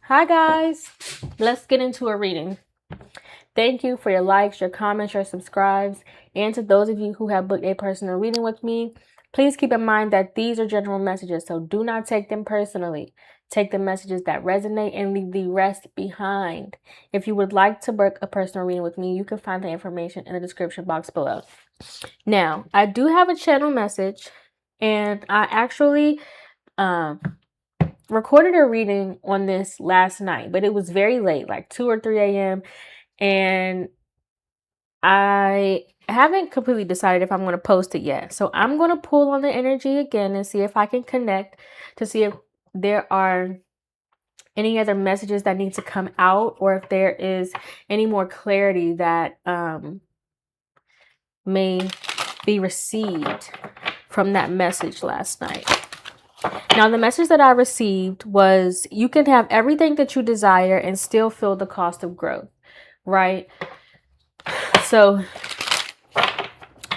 Hi guys, let's get into a reading. Thank you for your likes, your comments, your subscribes, and to those of you who have booked a personal reading with me, please keep in mind that these are general messages, so do not take them personally. Take the messages that resonate and leave the rest behind. If you would like to book a personal reading with me, you can find the information in the description box below. Now, I do have a channel message, and I actually recorded a reading on this last night, but it was very late, like 2 or 3 a.m. And I haven't completely decided if I'm going to post it yet. So I'm going to pull on the energy again and see if I can connect to see if there are any other messages that need to come out or if there is any more clarity that may be received from that message last night. Now, the message that I received was you can have everything that you desire and still feel the cost of growth, right? So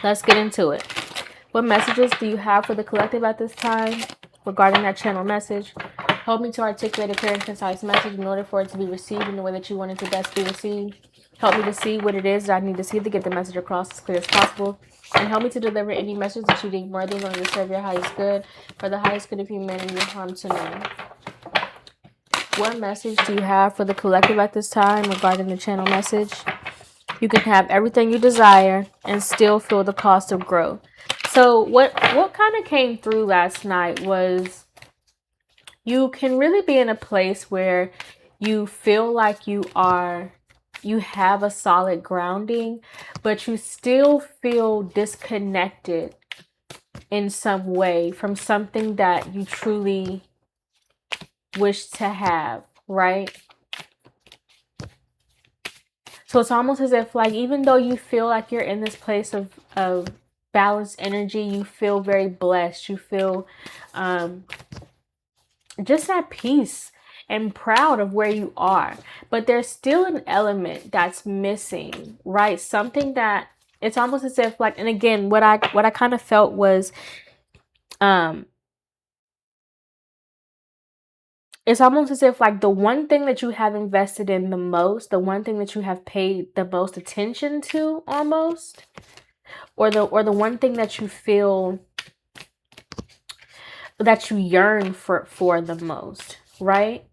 let's get into it. What messages do you have for the collective at this time regarding that channel message? Help me to articulate a clear and concise message in order for it to be received in the way that you want it to best be received. Help me to see what it is that I need to see to get the message across as clear as possible. And help me to deliver any message that you deem worthy in order to serve your highest good, for the highest good of humanity and harm to none. What message do you have for the collective at this time regarding the channel message? You can have everything you desire and still feel the cost of growth. So what kind of came through last night was you can really be in a place where you feel like you have a solid grounding, but you still feel disconnected in some way from something that you truly wish to have, right? So it's almost as if, like, even though you feel like you're in this place of balanced energy, you feel very blessed. You feel just at peace and proud of where you are. But there's still an element that's missing, right? Something that it's almost as if, like, and again, what I kind of felt was it's almost as if, like, the one thing that you have invested in the most, the one thing that you have paid the most attention to almost, or the one thing that you feel that you yearn for the most, right?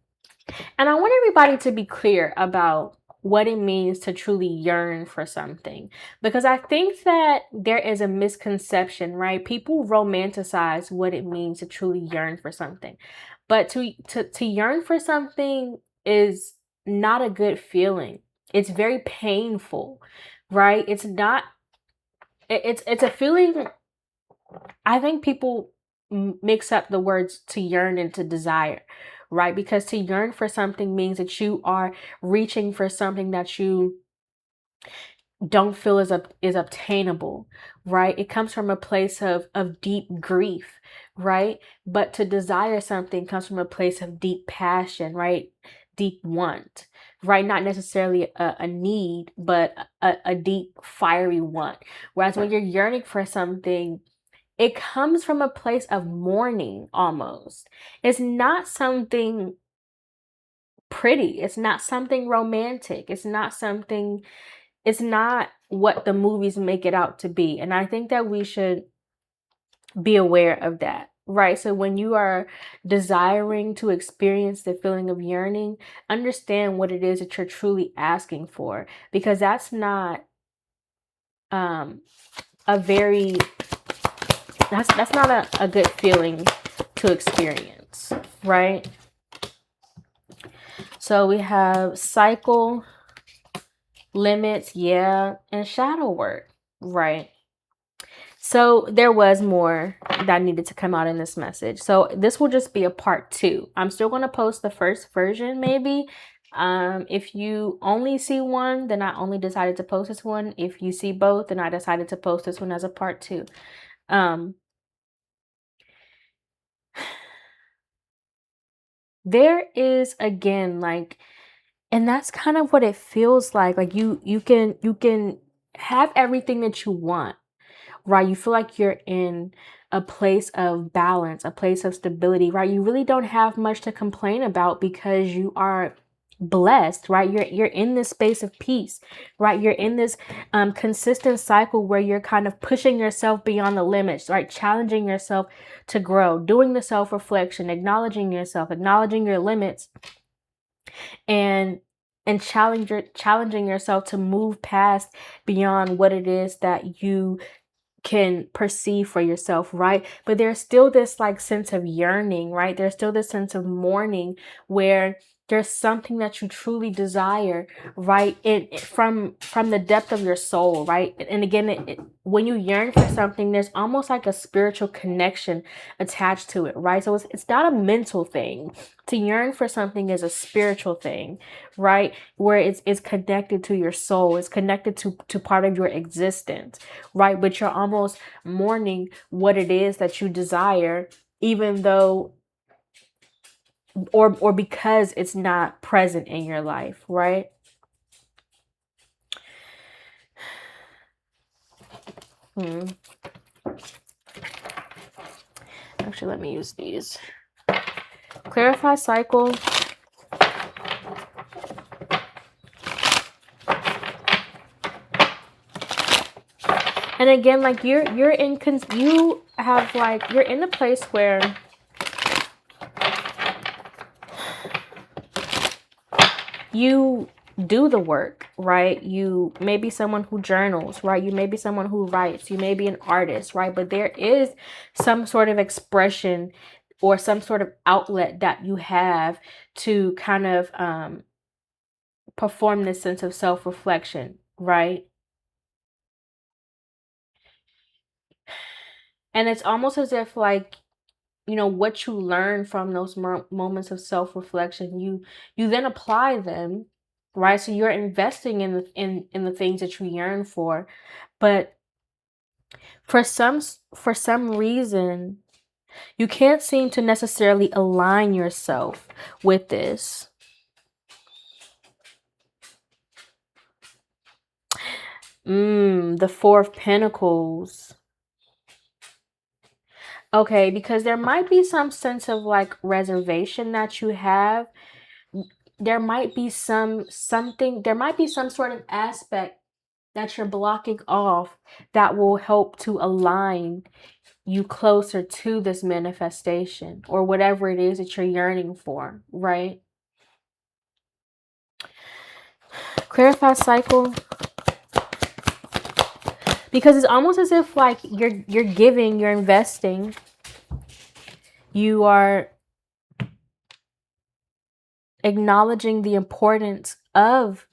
And I want everybody to be clear about what it means to truly yearn for something, because I think that there is a misconception, right? People romanticize what it means to truly yearn for something, but to yearn for something is not a good feeling. It's very painful, right? It's not. It's a feeling. I think people mix up the words to yearn and to desire, right? Because to yearn for something means that you are reaching for something that you don't feel is obtainable, right? It comes from a place of deep grief, right? But to desire something comes from a place of deep passion, right? Deep want, right? Not necessarily a need, but a deep fiery want. Whereas when you're yearning for something, it comes from a place of mourning almost. It's not something pretty. It's not something romantic. It's not what the movies make it out to be. And I think that we should be aware of that, right? So when you are desiring to experience the feeling of yearning, understand what it is that you're truly asking for, because that's not a very that's not a good feeling to experience, right? So we have cycle, limits, yeah, and shadow work, right? So there was more that needed to come out in this message. So this will just be a part 2. I'm still going to post the first version maybe. If you only see one, then I only decided to post this one. If you see both, then I decided to post this one as a part 2. There is, again, like, and that's kind of what it feels like you can have everything that you want, right? You feel like you're in a place of balance, a place of stability, right? You really don't have much to complain about because you are blessed, right? You're in this space of peace, right? You're in this consistent cycle where you're kind of pushing yourself beyond the limits, right? Challenging yourself to grow, doing the self-reflection, acknowledging yourself, acknowledging your limits, and challenging yourself to move past beyond what it is that you can perceive for yourself, right? But there's still this like sense of yearning, right? There's still this sense of mourning where there's something that you truly desire, right? From the depth of your soul, right? And again, when you yearn for something, there's almost like a spiritual connection attached to it, right? So it's not a mental thing. To yearn for something is a spiritual thing, right? Where it's connected to your soul, it's connected to part of your existence, right? But you're almost mourning what it is that you desire, even though or because it's not present in your life, right? Actually, let me use these. Clarify cycle. And again, like you're in you have like you're in a place where you do the work, right? You may be someone who journals, right? You may be someone who writes, you may be an artist, right? But there is some sort of expression or some sort of outlet that you have to kind of perform this sense of self-reflection, right? And it's almost as if like, you know, what you learn from those moments of self-reflection, you then apply them, right? So you're investing in the things that you yearn for. But for some reason, you can't seem to necessarily align yourself with this. The Four of Pentacles. Okay, because there might be some sense of like reservation that you have. There might be there might be some sort of aspect that you're blocking off that will help to align you closer to this manifestation or whatever it is that you're yearning for, right? Clarify cycle. Because it's almost as if like you're giving, you're investing, you are acknowledging the importance of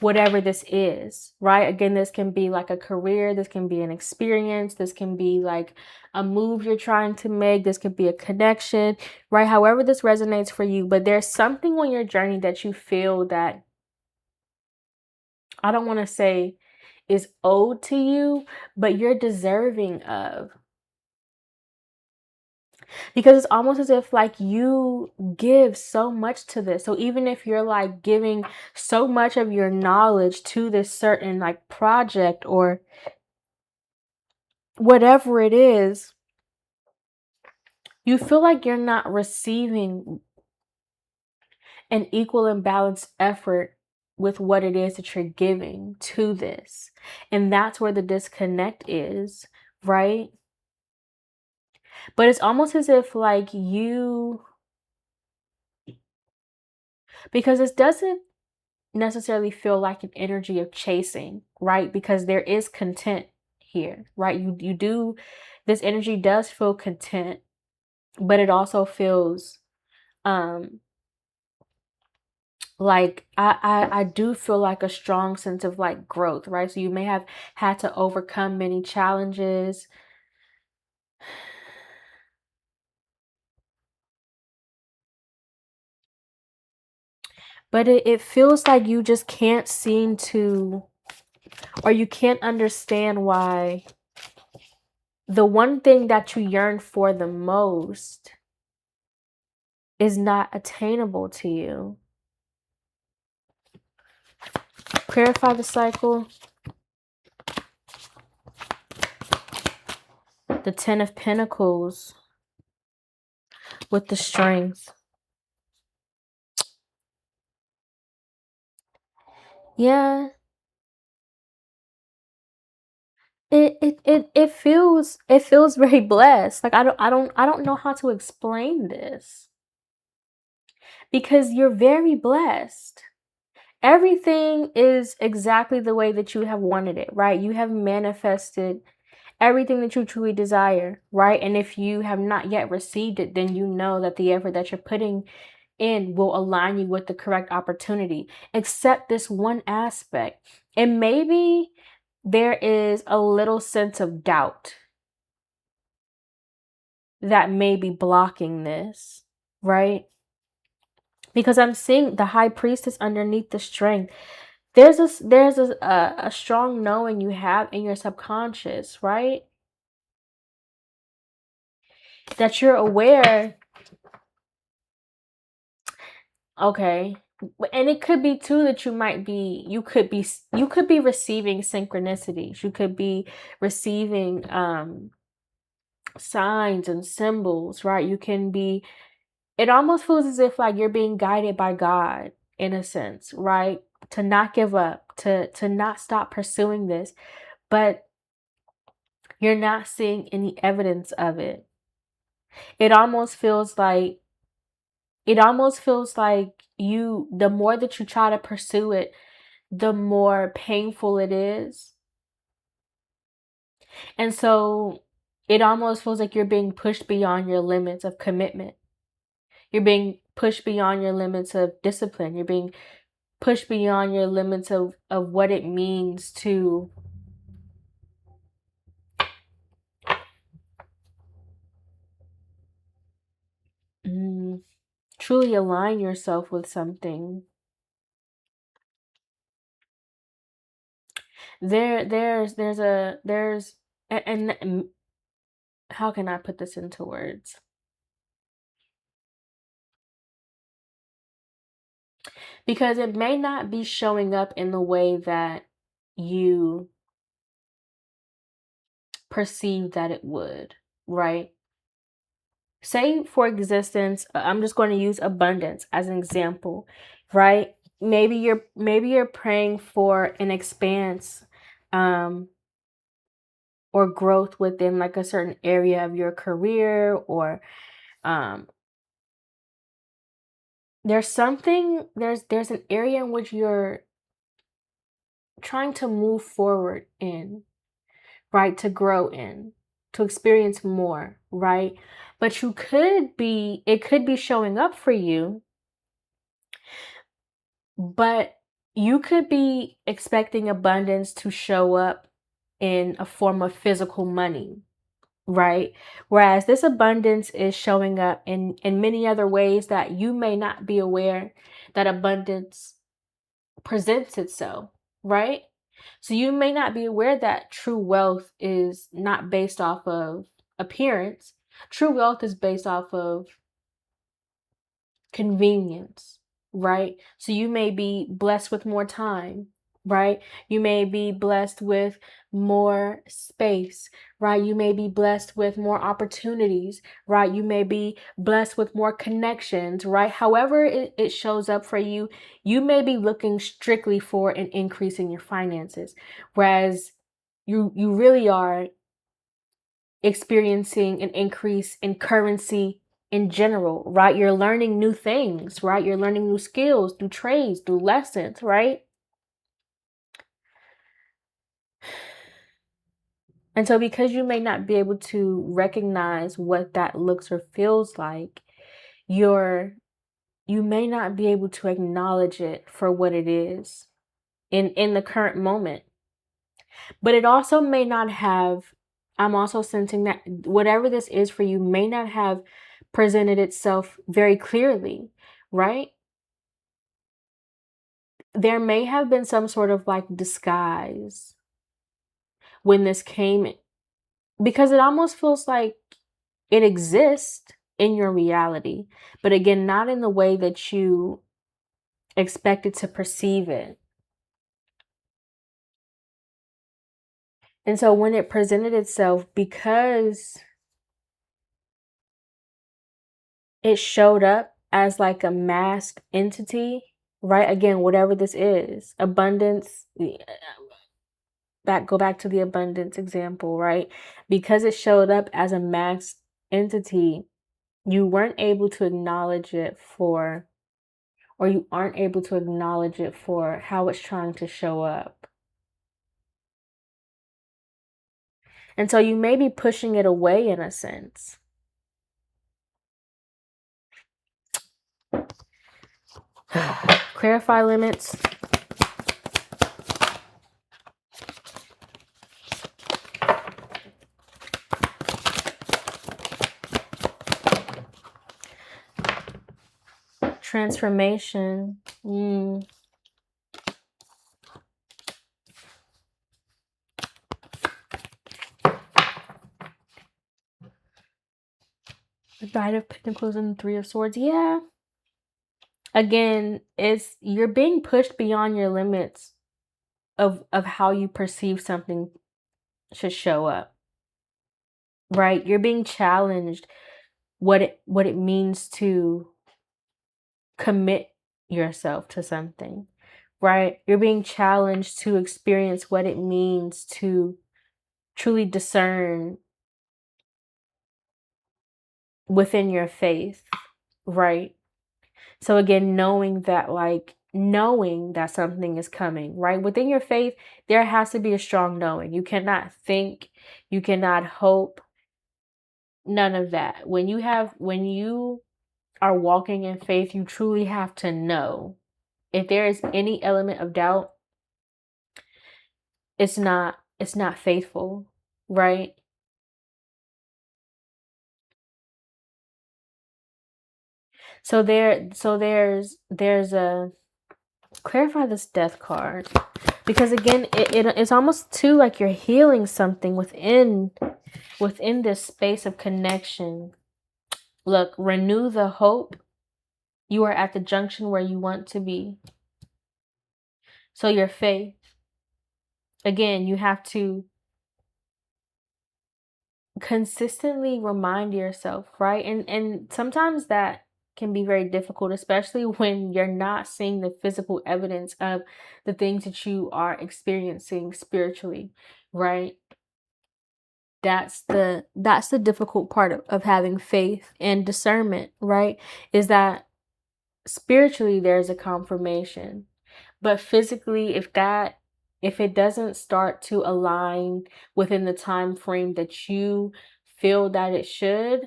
whatever this is, right? Again, this can be like a career, this can be an experience, this can be like a move you're trying to make, this could be a connection, right? However this resonates for you, but there's something on your journey that you feel that, I don't want to say is owed to you, but you're deserving of. Because it's almost as if like you give so much to this. So even if you're like giving so much of your knowledge to this certain like project or whatever it is, you feel like you're not receiving an equal and balanced effort with what it is that you're giving to this. And that's where the disconnect is, right? But it's almost as if like because this doesn't necessarily feel like an energy of chasing, right? Because there is content here, right? You do, this energy does feel content, but it also feels like I do feel like a strong sense of like growth, right? So you may have had to overcome many challenges. But it feels like you just can't seem to, or you can't understand why the one thing that you yearn for the most is not attainable to you. Clarify the cycle. The the Ten of Pentacles with the Strength. Yeah, it feels very blessed. Like I don't know how to explain this, because you're very blessed. Everything is exactly the way that you have wanted it, right? You have manifested everything that you truly desire, right? And if you have not yet received it, then you know that the effort that you're putting in will align you with the correct opportunity. Except this one aspect. And maybe there is a little sense of doubt that may be blocking this, right? Because I'm seeing the High Priestess underneath the Strength. There's a strong knowing you have in your subconscious, right? That you're aware. Okay. And it could be too that you could be receiving synchronicities. You could be receiving signs and symbols, right? You can be, it almost feels as if like you're being guided by God in a sense, right? To not give up, to not stop pursuing this, but you're not seeing any evidence of it. It almost feels like the more that you try to pursue it, the more painful it is. And so it almost feels like you're being pushed beyond your limits of commitment. You're being pushed beyond your limits of discipline. You're being pushed beyond your limits of what it means to truly align yourself with something. There's and how can I put this into words? Because it may not be showing up in the way that you perceive that it would, right? Say, for existence, I'm just going to use abundance as an example, right? Maybe you're praying for an expanse, um, or growth within like a certain area of your career, or um, there's an area in which you're trying to move forward in, right? To grow in, to experience more, right? But it could be showing up for you, but you could be expecting abundance to show up in a form of physical money, right? Whereas this abundance is showing up in many other ways that you may not be aware that abundance presents itself, right? So you may not be aware that true wealth is not based off of appearance. True wealth is based off of convenience, right? So you may be blessed with more time, right? You may be blessed with more space, right? You may be blessed with more opportunities, right? You may be blessed with more connections, right? However it shows up for you, you may be looking strictly for an increase in your finances, whereas you really are experiencing an increase in currency in general, right? You're learning new things, right? You're learning new skills, new trades, new lessons, right? And so, because you may not be able to recognize what that looks or feels like, you're you may not be able to acknowledge it for what it is in the current moment. But it also may not have, I'm also sensing that whatever this is for you may not have presented itself very clearly, right? There may have been some sort of like disguise when this came, because it almost feels like it exists in your reality, but again, not in the way that you expected to perceive it. And so when it presented itself, because it showed up as like a masked entity, right? Again, whatever this is, abundance, go back to the abundance example, right? Because it showed up as a masked entity, you weren't able to acknowledge it for, or you aren't able to acknowledge it for how it's trying to show up. And so you may be pushing it away in a sense. Clarify limits. Transformation. The Knight of Pentacles and the Three of Swords. Yeah. Again, you're being pushed beyond your limits of how you perceive something should show up. Right? You're being challenged what it means to commit yourself to something. Right? You're being challenged to experience what it means to truly discern within your faith, right? So again, knowing that something is coming, right? Within your faith, there has to be a strong knowing. You cannot think, you cannot hope, none of that. When you are walking in faith, you truly have to know. If there is any element of doubt, it's not faithful, right? So there's a clarify this death card, because again it's almost too like you're healing something within this space of connection. Look, renew the hope. You are at the junction where you want to be. So your faith, again, you have to consistently remind yourself, right? And sometimes that can be very difficult, especially when you're not seeing the physical evidence of the things that you are experiencing spiritually, right? That's the difficult part of having faith and discernment, right? Is that spiritually there's a confirmation, but physically, if it doesn't start to align within the time frame that you feel that it should,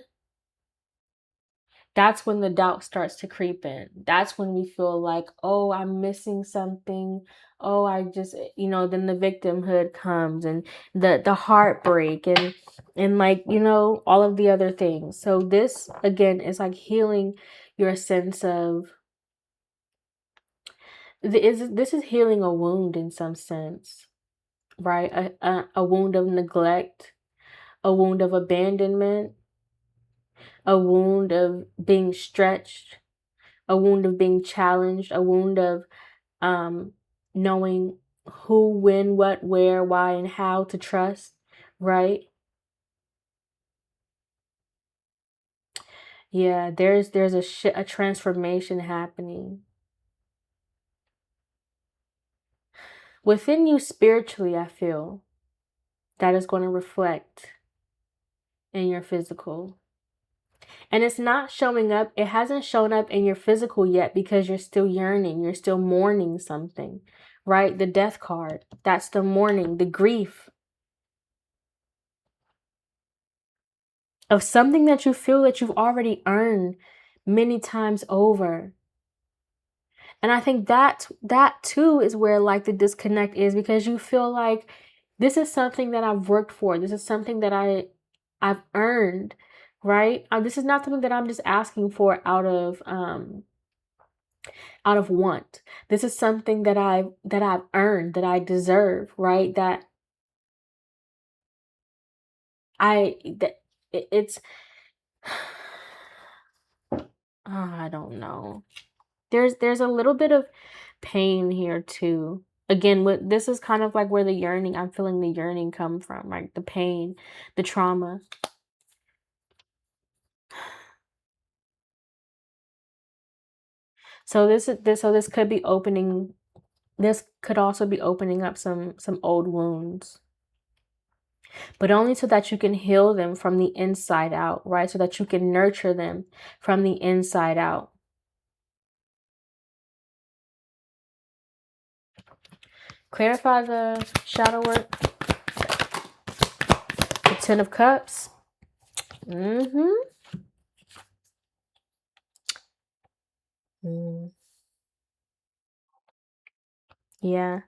that's when the doubt starts to creep in. That's when we feel like, oh, I'm missing something. Oh, I just, then the victimhood comes, and the heartbreak, and like, all of the other things. So this again is like healing your sense of, this is healing a wound in some sense, right? A wound of neglect, a wound of abandonment, a wound of being stretched, a wound of being challenged, a wound of knowing who, when, what, where, why, and how to trust, right? Yeah, there's a transformation happening within you spiritually. I feel that is going to reflect in your physical. And it's not showing up. It hasn't shown up in your physical yet because you're still yearning. You're still mourning something, right? The death card, that's the mourning, the grief of something that you feel that you've already earned many times over. And I think that too is where like the disconnect is, because you feel like this is something that I've worked for. This is something that I've earned, right? This is not something that I'm just asking for out of want. This is something that I've earned, that I deserve, right? That it's I don't know. There's a little bit of pain here too. Again, this is kind of like where the yearning, I'm feeling the yearning come from, right? The pain, the trauma. So this could be opening, this could also be opening up some old wounds, but only so that you can heal them from the inside out, right? So that you can nurture them from the inside out. Clarify the shadow work. The Ten of Cups. Yeah.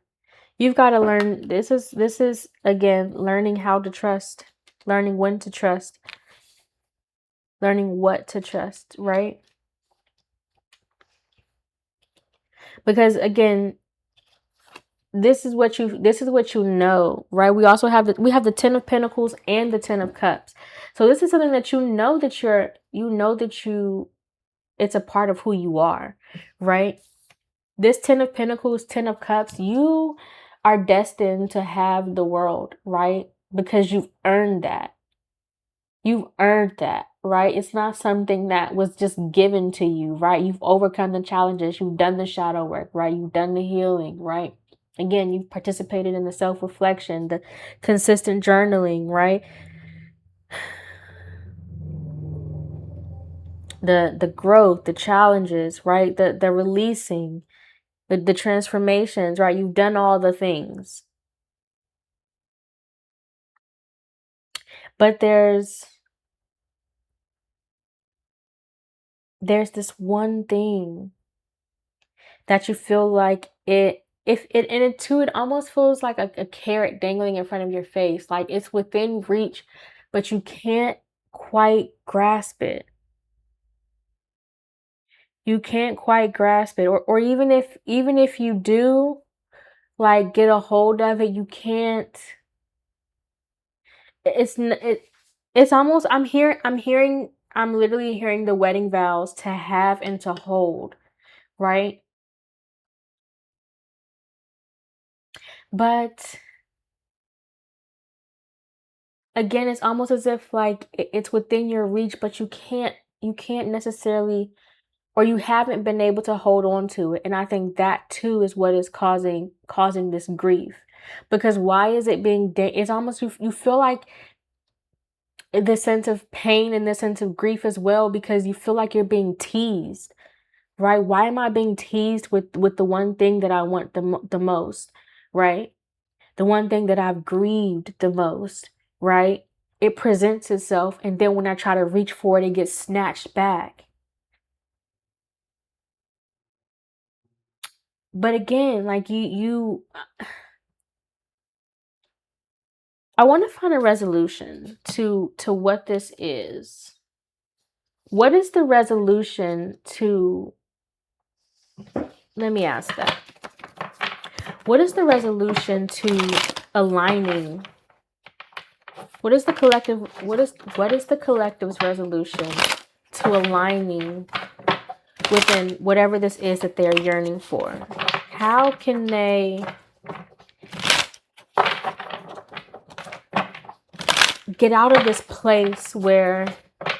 You've got to learn, this is again learning how to trust, learning when to trust, learning what to trust, right? Because again, this is what you know, right? We also have the Ten of Pentacles and the Ten of Cups. So this is something that it's a part of who you are, right? This Ten of Pentacles, Ten of Cups, you are destined to have the world, right? Because you've earned that. You've earned that, right? It's not something that was just given to you, right? You've overcome the challenges. You've done the shadow work, right? You've done the healing, right? Again, you've participated in the self-reflection, the consistent journaling, right? The growth, the challenges, right? The releasing, the transformations, right? You've done all the things. But there's this one thing that you feel like it almost feels like a carrot dangling in front of your face, like it's within reach, but you can't quite grasp it. You can't quite grasp it, or even if you do like get a hold of it, you can't. It's almost, I'm literally hearing the wedding vows to have and to hold, right? But again, it's almost as if like it's within your reach, but you can't necessarily, or you haven't been able to hold on to it. And I think that too is what is causing this grief. Because why is it being it's almost, you feel like the sense of pain and the sense of grief as well, because you feel like you're being teased, right? Why am I being teased with the one thing that I want the most, right? The one thing that I've grieved the most, right? It presents itself, and then when I try to reach for it, it gets snatched back. But again, like I want to find a resolution to what this is. What is the resolution to, let me ask that. What is the resolution to aligning? What is the collective's resolution to aligning within whatever this is that they're yearning for? How can they get out of this place where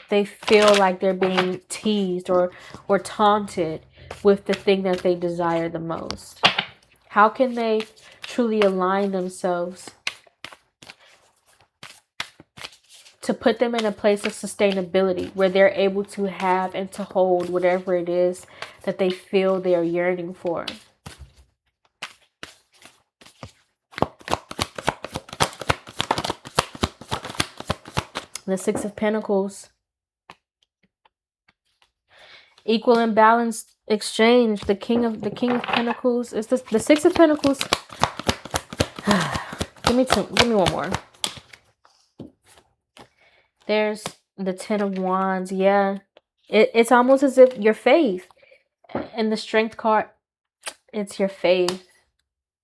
they feel like they're being teased or taunted with the thing that they desire the most? How can they truly align themselves to put them in a place of sustainability where they're able to have and to hold whatever it is that they feel they are yearning for? The Six of Pentacles. Equal and balanced exchange. The King of Pentacles. Is this the Six of Pentacles? Give me one more. There's the Ten of Wands. Yeah. It's almost as if your faith. And the Strength card, it's your faith.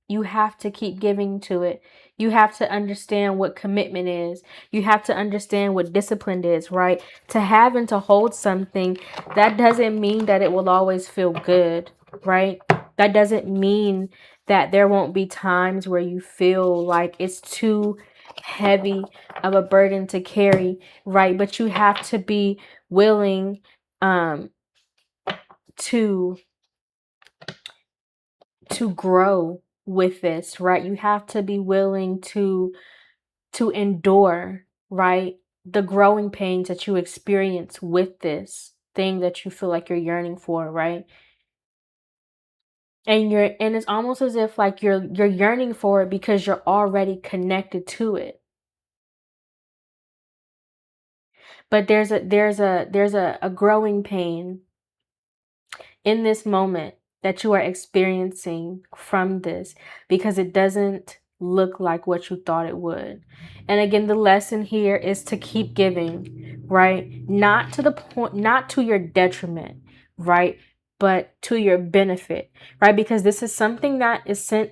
You have to keep giving to it. You have to understand what commitment is. You have to understand what discipline is, right? To have and to hold something, that doesn't mean that it will always feel good, right? That doesn't mean that there won't be times where you feel like it's too heavy of a burden to carry, right? But you have to be willing um to grow with this, right? You have to be willing to endure, right? The growing pains that you experience with this thing that you feel like you're yearning for, right? And it's almost as if like you're yearning for it because you're already connected to it. But there's a growing pain in this moment that you are experiencing from this because it doesn't look like what you thought it would. And again, the lesson here is to keep giving, right? Not to the point, not to your detriment, right? But to your benefit, right? Because this is something that is sent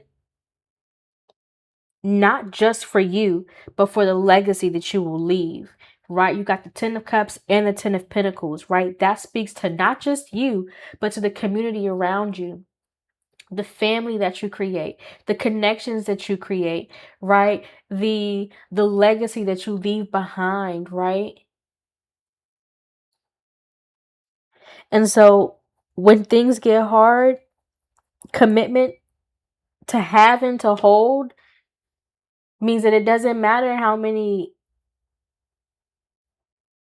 not just for you, but for the legacy that you will leave, right? You got the Ten of Cups and the Ten of Pentacles, right? That speaks to not just you, but to the community around you, the family that you create, the connections that you create, right? The legacy that you leave behind, right? And so when things get hard, commitment to have and to hold means that it doesn't matter how many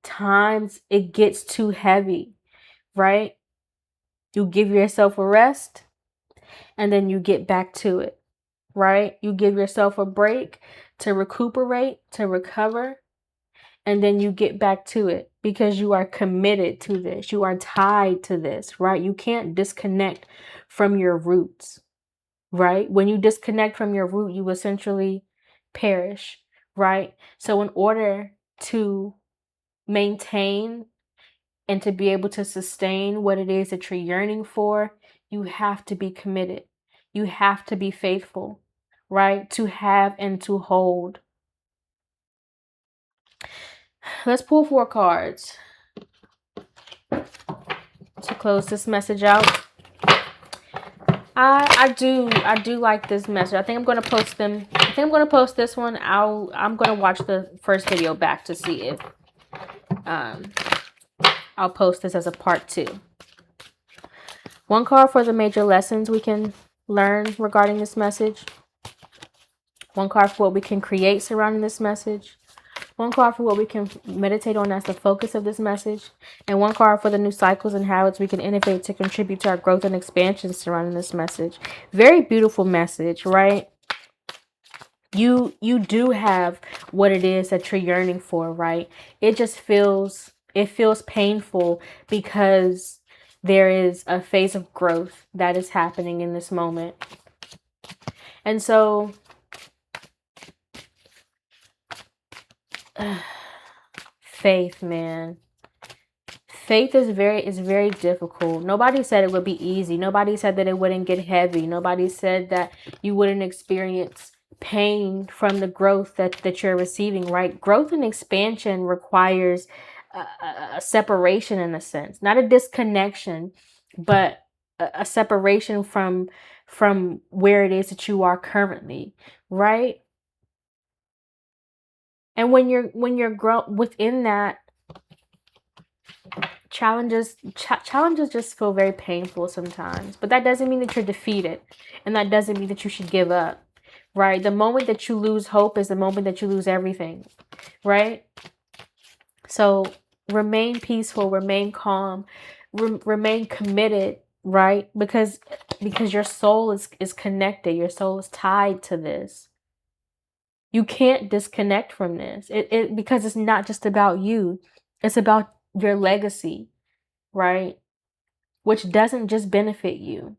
times it gets too heavy, right? You give yourself a rest and then you get back to it, right? You give yourself a break to recuperate, to recover, and then you get back to it because you are committed to this. You are tied to this, right? You can't disconnect from your roots, right? When you disconnect from your root, you essentially perish, right? So in order to maintain and to be able to sustain what it is that you're yearning for, you have to be committed. You have to be faithful, right? To have and to hold. Let's pull 4 cards to close this message out. I do like this message. I think I'm gonna post them. I think I'm gonna post this one. I'm gonna watch the first video back to see if um I'll post this as a part 2. One card for the major lessons we can learn regarding this message. One card for what we can create surrounding this message. One card for what we can meditate on as the focus of this message. And one card for the new cycles and habits we can innovate to contribute to our growth and expansion surrounding this message. Very beautiful message, right? You do have what it is that you're yearning for, right? It feels painful because there is a phase of growth that is happening in this moment. And so faith, man. Faith is very difficult. Nobody said it would be easy. Nobody said that it wouldn't get heavy. Nobody said that you wouldn't experience pain from the growth that you're receiving, right? Growth and expansion requires a separation in a sense, not a disconnection, but a separation from where it is that you are currently, right? And when you're within that, challenges just feel very painful sometimes, but that doesn't mean that you're defeated, and that doesn't mean that you should give up, right? The moment that you lose hope is the moment that you lose everything, right? So remain peaceful, remain calm, remain committed, right? Because your soul is connected, your soul is tied to this. You can't disconnect from this. It because it's not just about you. It's about your legacy, right? Which doesn't just benefit you.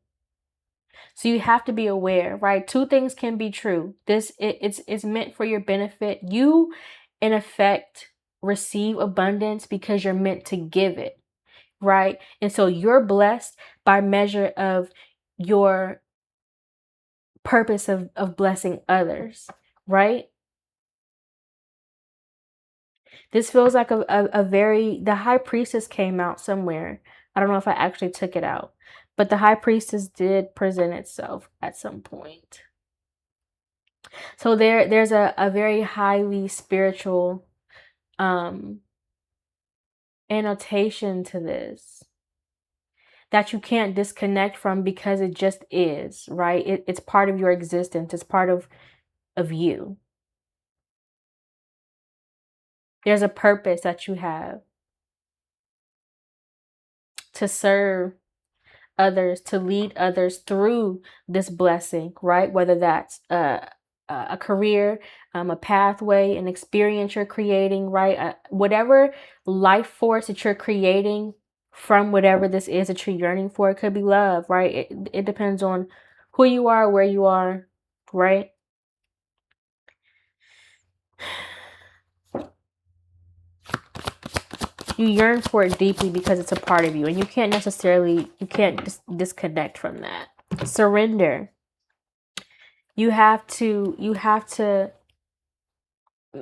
So you have to be aware, right? 2 things can be true. It's meant for your benefit. You, in effect, receive abundance because you're meant to give it, right? And so you're blessed by measure of your purpose of blessing others, right? This feels like a very, the high priestess came out somewhere. I don't know if I actually took it out, But the high priestess did present itself at some point. So there's a very highly spiritual annotation to this that you can't disconnect from, because it just is, right? It's part of your existence. It's part of you. There's a purpose that you have to serve others, to lead others through this blessing, right? Whether that's a career, a pathway, an experience you're creating, right? Whatever life force that you're creating from whatever this is that you're yearning for. It could be love, right? It depends on who you are, where you are, right? You yearn for it deeply because it's a part of you, and you can't disconnect from that. Surrender. You have to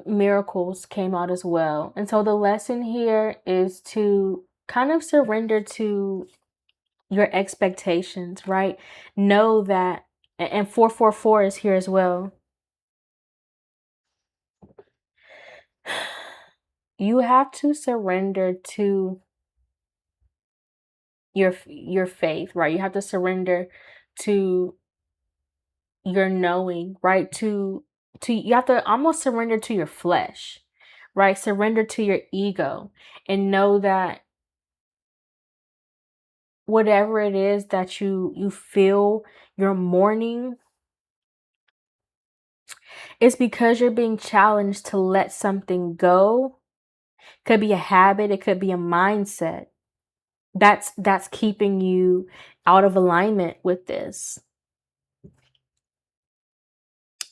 miracles came out as well. And so the lesson here is to kind of surrender to your expectations, right? Know that, and 444 is here as well. You have to surrender to your faith, right? You have to surrender to your knowing, right? To you have to almost surrender to your flesh, right? Surrender to your ego, and know that whatever it is that you feel you're mourning, it's because you're being challenged to let something go. Could be a habit, it could be a mindset that's keeping you out of alignment with this.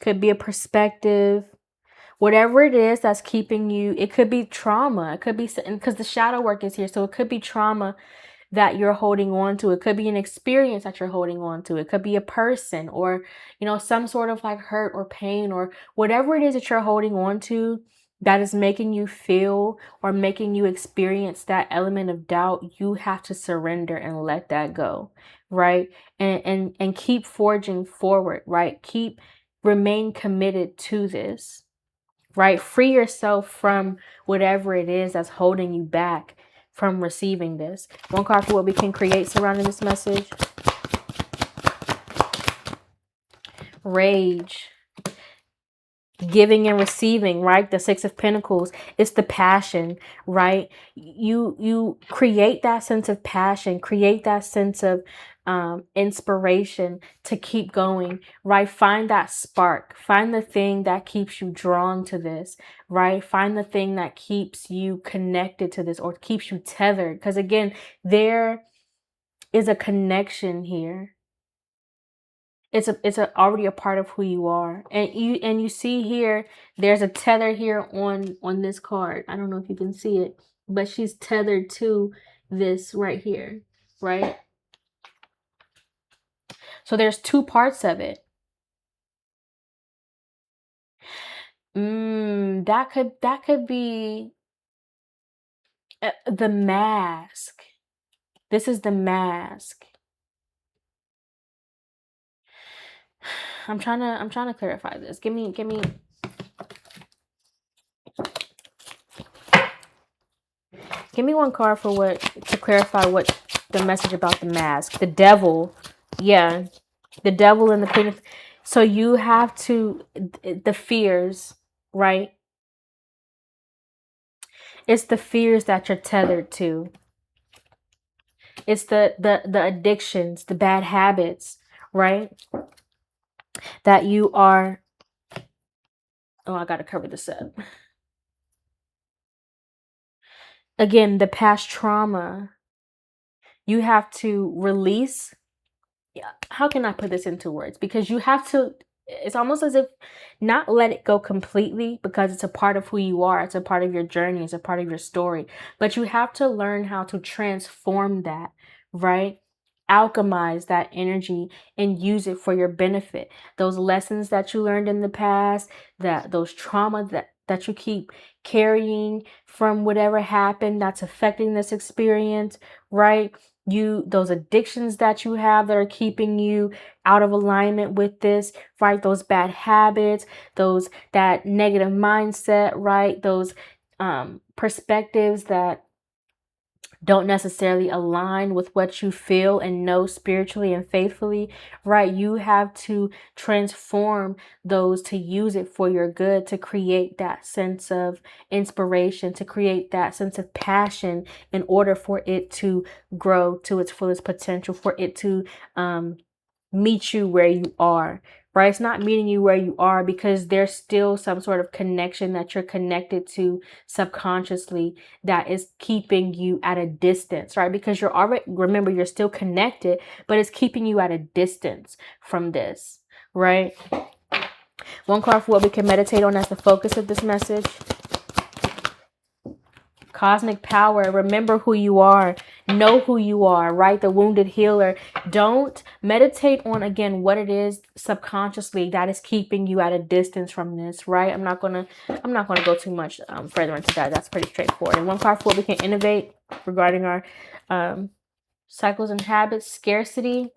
Could be a perspective, whatever it is that's keeping you. It could be trauma, it could be, because the shadow work is here, so it could be trauma that you're holding on to. It could be an experience that you're holding on to. It could be a person, or some sort of like hurt or pain, or whatever it is that you're holding on to that is making you feel or making you experience that element of doubt. You have to surrender and let that go, right? And keep forging forward, right? Remain committed to this, right? Free yourself from whatever it is that's holding you back from receiving this. One card for what we can create surrounding this message. Rage. Giving and receiving, right? The Six of Pentacles. It's the passion, right? You create that sense of passion, create that sense of inspiration to keep going, right? Find that spark, find the thing that keeps you drawn to this, right? Find the thing that keeps you connected to this, or keeps you tethered, because again, there is a connection here. It's already a part of who you are, and you see here there's a tether here on this card. I don't know if you can see it, but she's tethered to this right here, right? So there's two parts of it. That could be the mask. This is the mask. I'm trying to clarify this. Give me one card for to clarify what the message about the mask. The devil. Yeah. The devil and the queen of, so you have to, the fears, right? It's the fears that you're tethered to. It's the addictions, the bad habits, right? That you are, oh, I gotta cover this up. Again, the past trauma, you have to release. How can I put this into words? Because you have to, it's almost as if not let it go completely, because it's a part of who you are. It's a part of your journey. It's a part of your story. But you have to learn how to transform that, right? Alchemize that energy and use it for your benefit. Those lessons that you learned in the past, those trauma that you keep carrying from whatever happened that's affecting this experience, right? Those addictions that you have that are keeping you out of alignment with this, right? Those bad habits, that negative mindset, right? Those perspectives that don't necessarily align with what you feel and know spiritually and faithfully, right? You have to transform those to use it for your good, to create that sense of inspiration, to create that sense of passion in order for it to grow to its fullest potential, for it to meet you where you are, right? It's not meeting you where you are because there's still some sort of connection that you're connected to subconsciously that is keeping you at a distance, right? Because you're already, remember, you're still connected, but it's keeping you at a distance from this, right? One card for what we can meditate on as the focus of this message. Cosmic power. Remember who you are. Know who you are, right? The wounded healer. Don't meditate on, again, what it is subconsciously that is keeping you at a distance from this, right? I'm not gonna go too much further into that. That's pretty straightforward. And one card for what we can innovate regarding our cycles and habits. Scarcity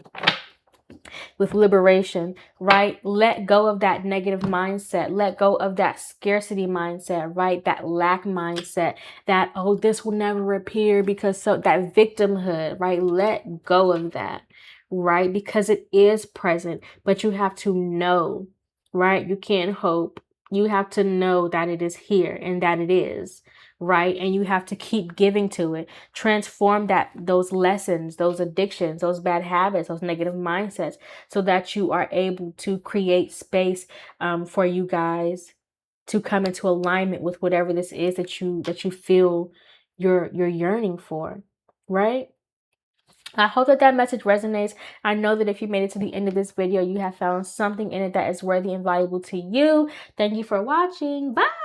with liberation, right? Let go of that negative mindset. Let go of that scarcity mindset, right? That lack mindset, that, oh, this will never appear because so that victimhood, right? Let go of that, right? Because it is present, but you have to know, right? You can't hope. You have to know that it is here and that it is, right? And you have to keep giving to it. Transform those lessons, those addictions, those bad habits, those negative mindsets, so that you are able to create space for you guys to come into alignment with whatever this is that you feel you're yearning for, right? I hope that message resonates. I know that if you made it to the end of this video, you have found something in it that is worthy and valuable to you. Thank you for watching. Bye.